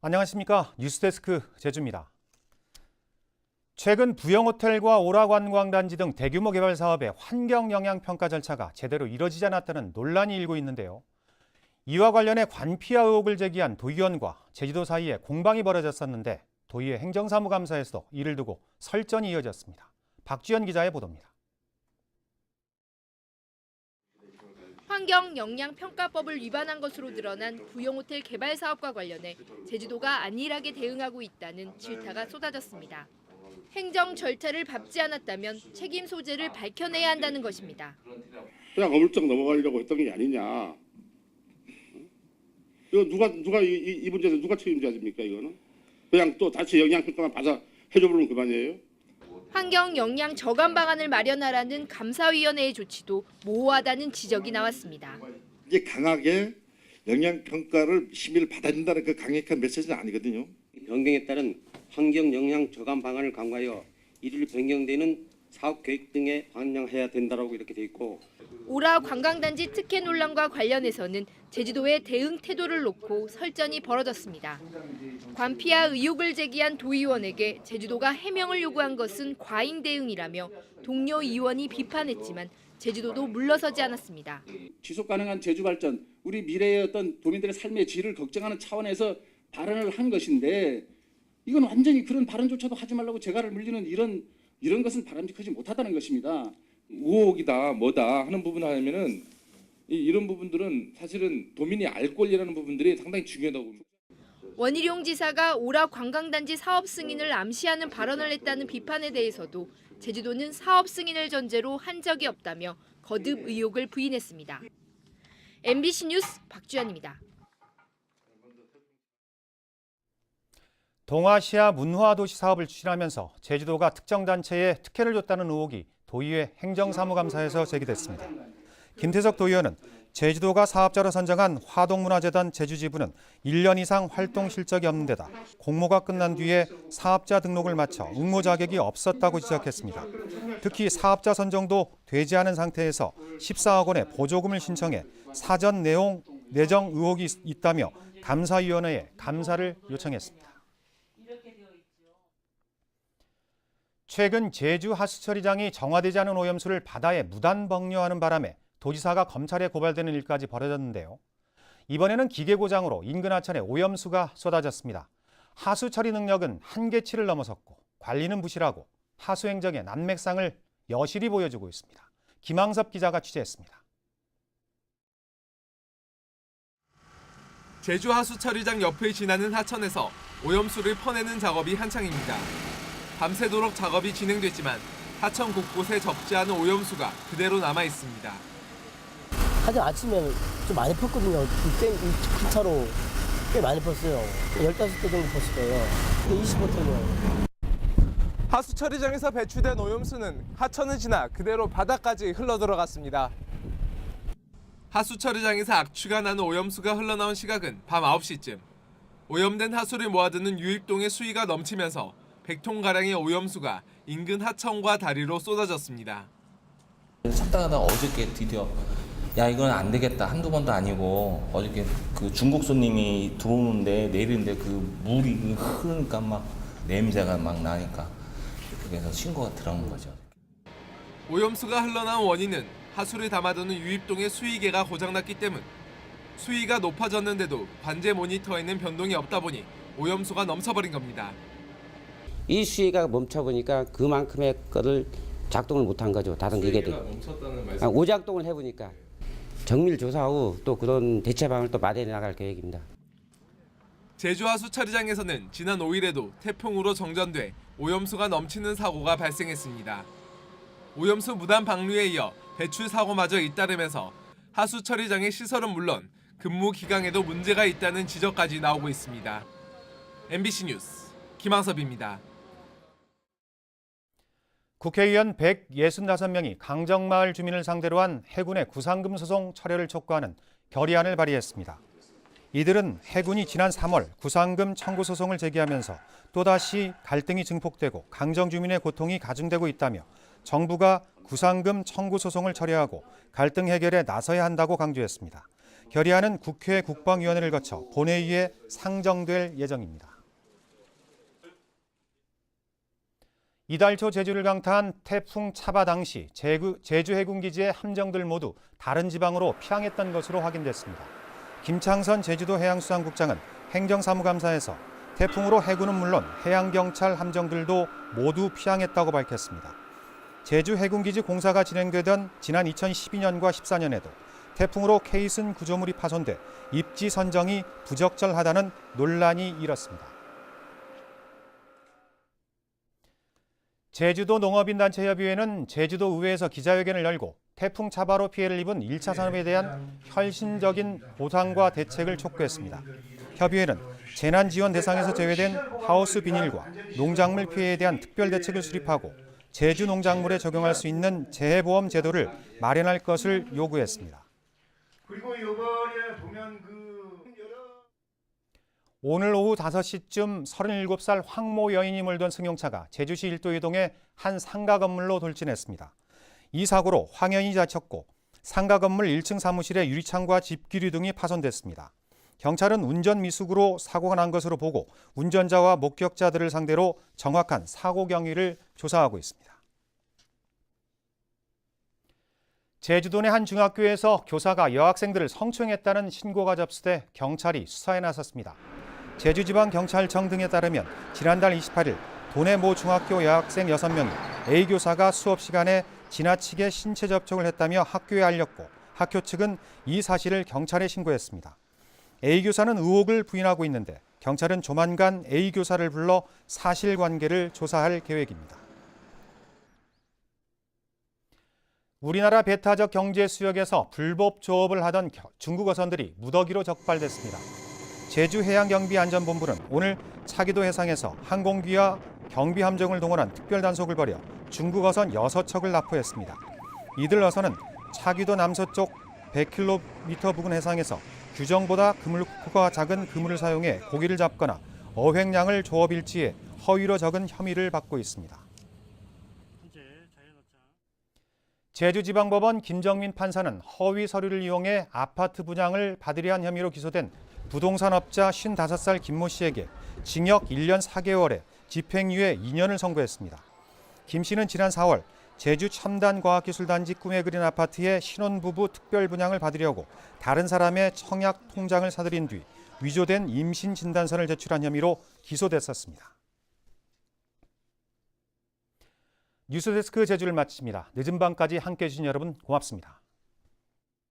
안녕하십니까. 뉴스데스크 제주입니다. 최근 부영호텔과 오라관광단지 등 대규모 개발 사업의 환경영향평가 절차가 제대로 이뤄지지 않았다는 논란이 일고 있는데요. 이와 관련해 관피아 의혹을 제기한 도의원과 제주도 사이에 공방이 벌어졌었는데 도의회 행정사무감사에서도 이를 두고 설전이 이어졌습니다. 박주연 기자의 보도입니다. 환경영향평가법을 위반한 것으로 드러난 부영호텔 개발 사업과 관련해 제주도가 안일하게 대응하고 있다는 질타가 쏟아졌습니다. 행정 절차를 밟지 않았다면 책임 소재를 밝혀내야 한다는 것입니다. 그냥 어물쩍 넘어가려고 했던 게 아니냐. 이거 누가 이 문제에서 누가 책임져집니까 이거는? 그냥 또 다시 영향평가만 받아 해줘버리면 그만이에요. 환경영향 저감 방안을 마련하라는 감사위원회의 조치도 모호하다는 지적이 나왔습니다. 이게 강하게 영향평가를 심의를 받아야 된다는 그 강력한 메시지는 아니거든요. 변경에 따른 환경 영향 저감 방안을 강구하여 이를 변경되는 사업 계획 등에 반영해야 된다라고 이렇게 돼 있고, 오라 관광단지 특혜 논란과 관련해서는 제주도의 대응 태도를 놓고 설전이 벌어졌습니다. 관피아 의혹을 제기한 도의원에게 제주도가 해명을 요구한 것은 과잉 대응이라며 동료 의원이 비판했지만 제주도도 물러서지 않았습니다. 지속 가능한 제주 발전, 우리 미래의 어떤 도민들의 삶의 질을 걱정하는 차원에서 발언을 한 것인데, 이건 완전히 그런 발언조차도 하지 말라고 재갈을 물리는 이런 것은 바람직하지 못하다는 것입니다. 우혹이다 뭐다 하는 부분을 하면은 이런 부분들은 사실은 도민이 알 권리라는 부분들이 상당히 중요하다고 봅니다. 원희룡 지사가 오라 관광단지 사업 승인을 암시하는 발언을 했다는 비판에 대해서도 제주도는 사업 승인을 전제로 한 적이 없다며 거듭 의혹을 부인했습니다. MBC 뉴스 박주연입니다. 동아시아 문화도시 사업을 추진하면서 제주도가 특정 단체에 특혜를 줬다는 의혹이 도의회 행정사무감사에서 제기됐습니다. 김태석 도의원은 제주도가 사업자로 선정한 화동문화재단 제주지부는 1년 이상 활동 실적이 없는 데다 공모가 끝난 뒤에 사업자 등록을 마쳐 응모 자격이 없었다고 지적했습니다. 특히 사업자 선정도 되지 않은 상태에서 14억 원의 보조금을 신청해 사전 내용 내정 의혹이 있다며 감사위원회에 감사를 요청했습니다. 최근 제주 하수처리장이 정화되지 않은 오염수를 바다에 무단 방류하는 바람에 도지사가 검찰에 고발되는 일까지 벌어졌는데요. 이번에는 기계 고장으로 인근 하천에 오염수가 쏟아졌습니다. 하수처리 능력은 한계치를 넘어섰고 관리는 부실하고 하수 행정의 난맥상을 여실히 보여주고 있습니다. 김항섭 기자가 취재했습니다. 제주 하수처리장 옆을 지나는 하천에서 오염수를 퍼내는 작업이 한창입니다. 밤새도록 작업이 진행됐지만 하천 곳곳에 적지 않은 오염수가 그대로 남아 있습니다. 사실 아침에 좀 많이 폈거든요. 큰 차로 꽤 많이 폈어요. 15대 정도 폈을 거예요. 25톤이요. 하수처리장에서 배출된 오염수는 하천을 지나 그대로 바다까지 흘러들어갔습니다. 하수처리장에서 악취가 나는 오염수가 흘러나온 시각은 밤 9시쯤. 오염된 하수를 모아두는 유입동의 수위가 넘치면서 100톤가량의 오염수가 인근 하천과 다리로 쏟아졌습니다. 삭당하다가 어저께 드디어 야 이건 안 되겠다, 한두 번도 아니고 어저께 그 중국 손님이 들어오는데 내리는데 그 물이 흐르니까 막 냄새가 막 나니까 그래서 신고가 들어온 거죠. 오염수가 흘러나온 원인은 하수를 담아두는 유입동의 수위계가 고장났기 때문. 수위가 높아졌는데도 관제 모니터에는 변동이 없다 보니 오염수가 넘쳐버린 겁니다. 이 수위가 멈춰보니까 그만큼의 거를 작동을 못한 거죠. 다른 기계들이. 오작동을 해보니까 정밀 조사 후 또 그런 대체 방안을 또 마련해 나갈 계획입니다. 제주 하수처리장에서는 지난 5일에도 태풍으로 정전돼 오염수가 넘치는 사고가 발생했습니다. 오염수 무단 방류에 이어 배출 사고마저 잇따르면서 하수처리장의 시설은 물론 근무 기강에도 문제가 있다는 지적까지 나오고 있습니다. MBC 뉴스 김항섭입니다. 국회의원 165명이 강정마을 주민을 상대로 한 해군의 구상금 소송 철회를 촉구하는 결의안을 발의했습니다. 이들은 해군이 지난 3월 구상금 청구 소송을 제기하면서 또다시 갈등이 증폭되고 강정 주민의 고통이 가중되고 있다며 정부가 구상금 청구 소송을 철회하고 갈등 해결에 나서야 한다고 강조했습니다. 결의안은 국회 국방위원회를 거쳐 본회의에 상정될 예정입니다. 이달 초 제주를 강타한 태풍 차바 당시 제주 해군기지의 함정들 모두 다른 지방으로 피항했던 것으로 확인됐습니다. 김창선 제주도 해양수산국장은 행정사무감사에서 태풍으로 해군은 물론 해양경찰 함정들도 모두 피항했다고 밝혔습니다. 제주 해군기지 공사가 진행되던 지난 2012년과 14년에도 태풍으로 케이슨 구조물이 파손돼 입지 선정이 부적절하다는 논란이 일었습니다. 제주도 농업인단체협의회는 제주도 의회에서 기자회견을 열고 태풍 차바로 피해를 입은 1차 산업에 대한 혈신적인 보상과 대책을 촉구했습니다. 협의회는 재난지원 대상에서 제외된 하우스 비닐과 농작물 피해에 대한 특별 대책을 수립하고 제주 농작물에 적용할 수 있는 재해보험 제도를 마련할 것을 요구했습니다. 그리고 이번에 보면 오늘 오후 5시쯤 37살 황모 여인이 몰던 승용차가 제주시 일도이동의 한 상가 건물로 돌진했습니다. 이 사고로 황 여인이 다쳤고 상가 건물 1층 사무실의 유리창과 집기류 등이 파손됐습니다. 경찰은 운전 미숙으로 사고가 난 것으로 보고 운전자와 목격자들을 상대로 정확한 사고 경위를 조사하고 있습니다. 제주도 내 한 중학교에서 교사가 여학생들을 성추행했다는 신고가 접수돼 경찰이 수사에 나섰습니다. 제주지방경찰청 등에 따르면 지난달 28일 도내 모 중학교 여학생 6명이 A 교사가 수업 시간에 지나치게 신체 접촉을 했다며 학교에 알렸고 학교 측은 이 사실을 경찰에 신고했습니다. A 교사는 의혹을 부인하고 있는데 경찰은 조만간 A 교사를 불러 사실관계를 조사할 계획입니다. 우리나라 배타적 경제 수역에서 불법 조업을 하던 중국 어선들이 무더기로 적발됐습니다. 제주해양경비안전본부는 오늘 차기도 해상에서 항공기와 경비함정을 동원한 특별단속을 벌여 중국 어선 6척을 납포했습니다. 이들 어선은 차기도 남서쪽 100km 부근 해상에서 규정보다 그물코가 작은 그물을 사용해 고기를 잡거나 어획량을 조업 일지에 허위로 적은 혐의를 받고 있습니다. 제주지방법원 김정민 판사는 허위 서류를 이용해 아파트 분양을 받으려 한 혐의로 기소된 부동산업자 55살 김모 씨에게 징역 1년 4개월에 집행유예 2년을 선고했습니다. 김 씨는 지난 4월 제주 첨단과학기술단지 꿈에 그린 아파트의 신혼부부 특별 분양을 받으려고 다른 사람의 청약 통장을 사들인 뒤 위조된 임신 진단서를 제출한 혐의로 기소됐었습니다. 뉴스데스크 제주를 마칩니다. 늦은 밤까지 함께해 주신 여러분 고맙습니다.